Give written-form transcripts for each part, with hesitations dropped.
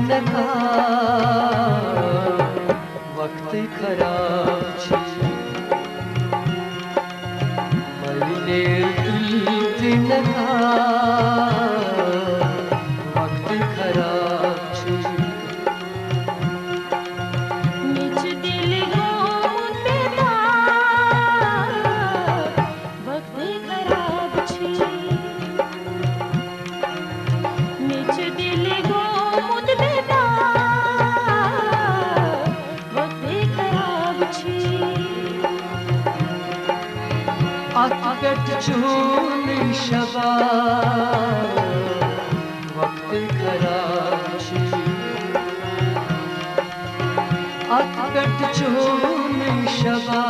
नखा वक्त खराब छी महीने दिन नखा वक्त खराब छी निज दिल गो मुद्दा वक्त खराब छी निज दिल गो मुद्दा वक्त खराब छी अकट चून शबा वक्त खराब छी अकट चून शबा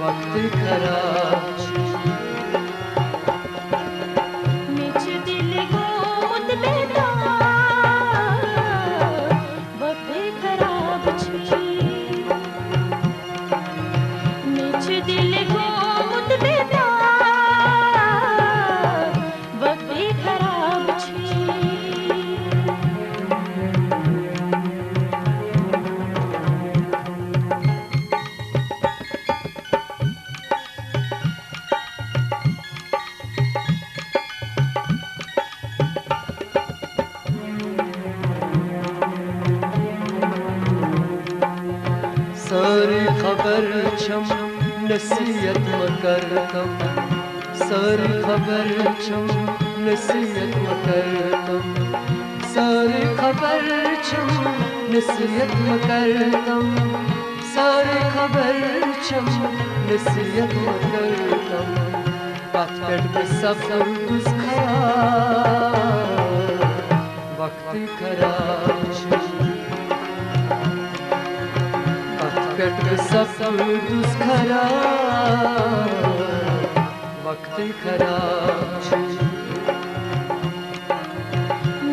वक्त खराब छी निज दिल गो मुद्दा वक्त खराब छी निज दिल गो मुद्दा वक्त खराब छी सारी खबर छम नसीहत मकरतम सारी खबर छम नसीहत मकरतम सारी खबर छम नसीहत मकरतम सारी खबर छम नसीहत मकरतम अकट में सब कुछ खराब वक्त खराब छी अकट में सब कुछ खराब वक्त खराब छी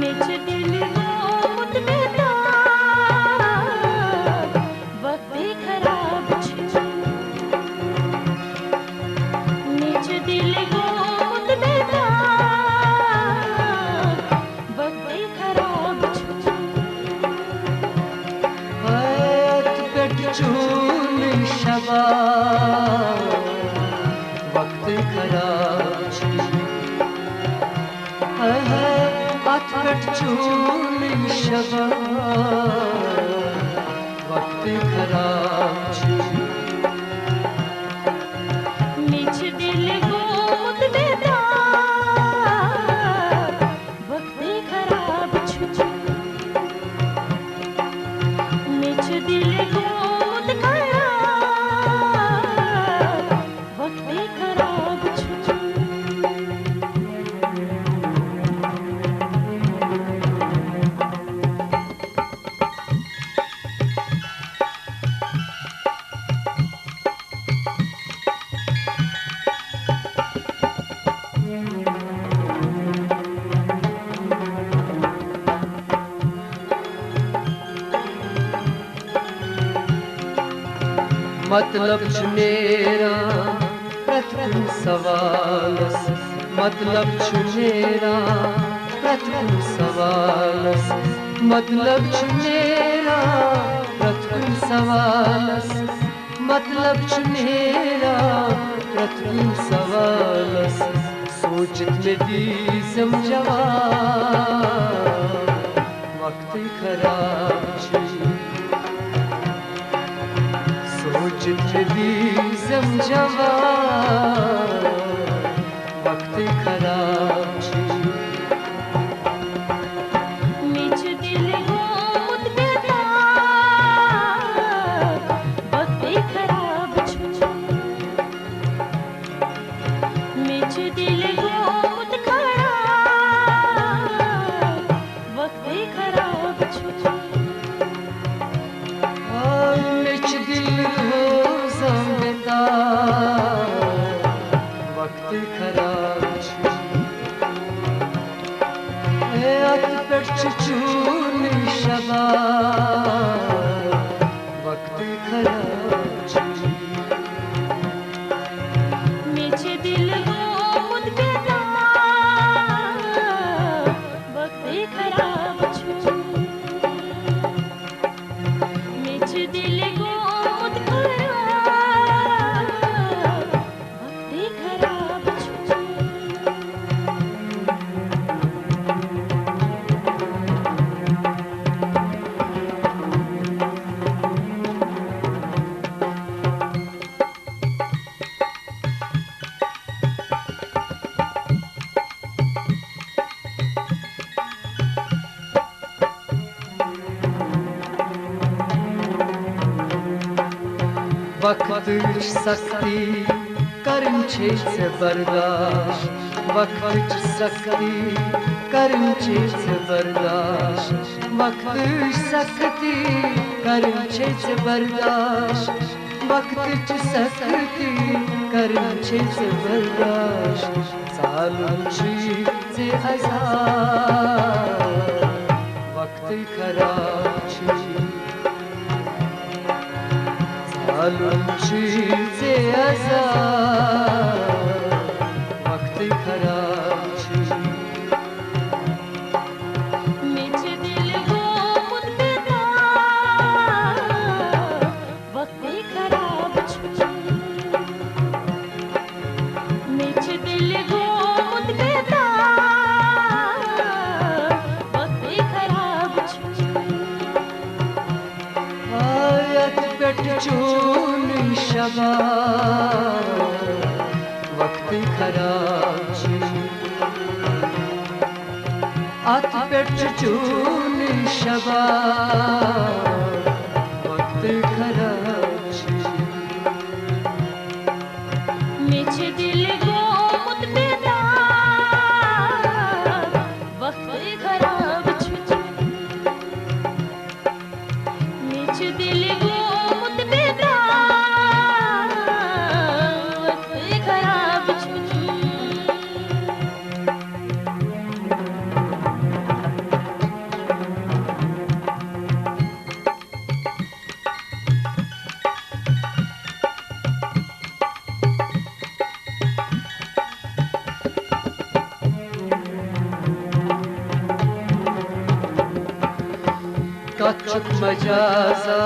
निज दिल गो मुद्दा वक्त खराब छी निज दिल गो मुद्दा वक्त खराब छी अकट चून शबा वक्त खराब छी अकट चून शबा वक्त खराब छी निज दिल गो मुद्दा वक्त खराब छी निज दिल गो मुद्दा वक्त खराब छी मतलब छुनेरा प्रथम सवालस मतलब छुनेरा प्रथम सवालस मतलब छुनेरा प्रथम सवालस मतलब छुनेरा प्रथम सवालस सोचत में दी समझवा वक्त खराब छी सोचत दी समझवा वक्त खराब छी निज दिल गो मुद्दा वक्त खराब छी निज दिल गो मुद्दा वक्त खराब छी मिच दिल हो संगता वक्त खराब छी अकट चून शबा वक्त खराब छी निज दिल गो मुद्दा Vaktış sakti karın çeyse bardaş Vaktış sakti karın çeyse bardaş Vaktış sakti karın çeyse bardaş Vaktış sakti karın çeyse bardaş Salun çeyse azar Vakti karaçi Salun çize azar Vakti karaçi Mitch दिल को मुद्दा वक्त खराब छू Mitch दिल को मुद्दा वक्त खराब छू Hayat betçun şabar Vakti karaçi At betçun şabar Vakti karaçi Mitch दिल को मुद्दा वक्त खराब छू मिच दिल को मुद्दा वक्त खराब छू Kaçık mecaza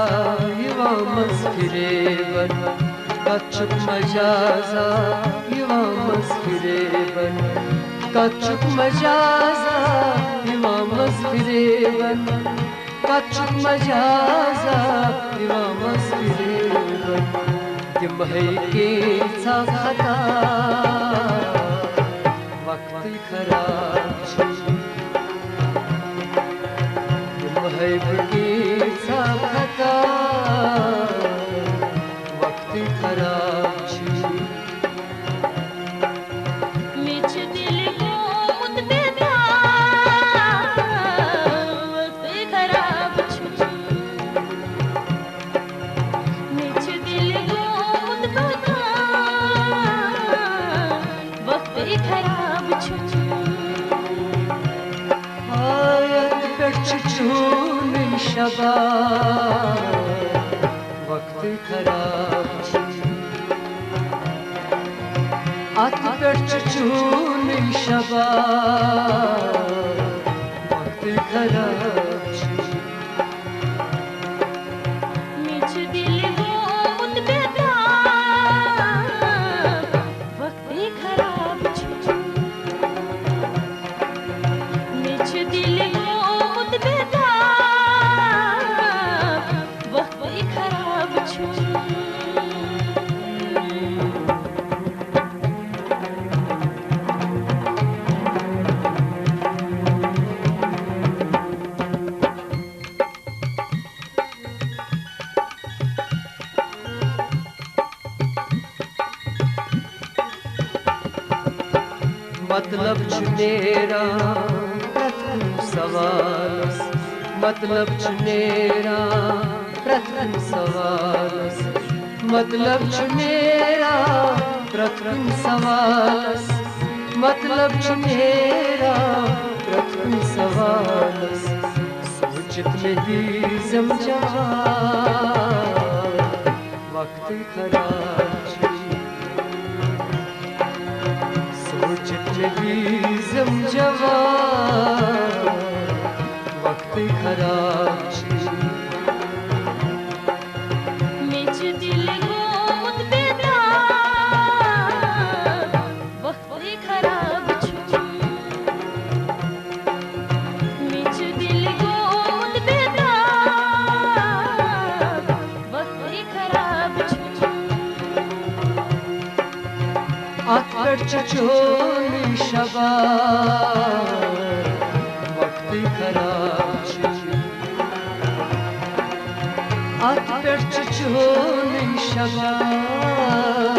yuvamız fireven Kaçık mecaza yuvamız fireven Kaçık mecaza yuvamız fireven Kaçık mecaza yuvamız fireven Dimhay ki safhata Vakti karaçi Dimhay safhata Vakti karaçi Mitch दिल को मुद्दा वक्त खराब छू मिच दिल को मुद्दा वक्त खराब छू Hayat betçun şabar Vakti karaçi At betçun şabar Vakti karaçi Mitch दिल को मुद्दा वक्त खराब छू मिच दिल को मुद्दा वक्त खराब छू मतलब ç मेरा प्रथम सवालस मतलब ç मेरा प्रथम सवालस मतलब ç मेरा प्रथम सवालस मतलब ç मेरा प्रथम सवालस सोचत में ही जवाब वक्त खराची सोचत में ही जवाब वक्त खराची मिच दिल को मुद्दा वक्त खराब छू मिच दिल को मुद्दा वक्त खराब छू Akber çöçün şabar Vakti karaçi At per çuçun şaba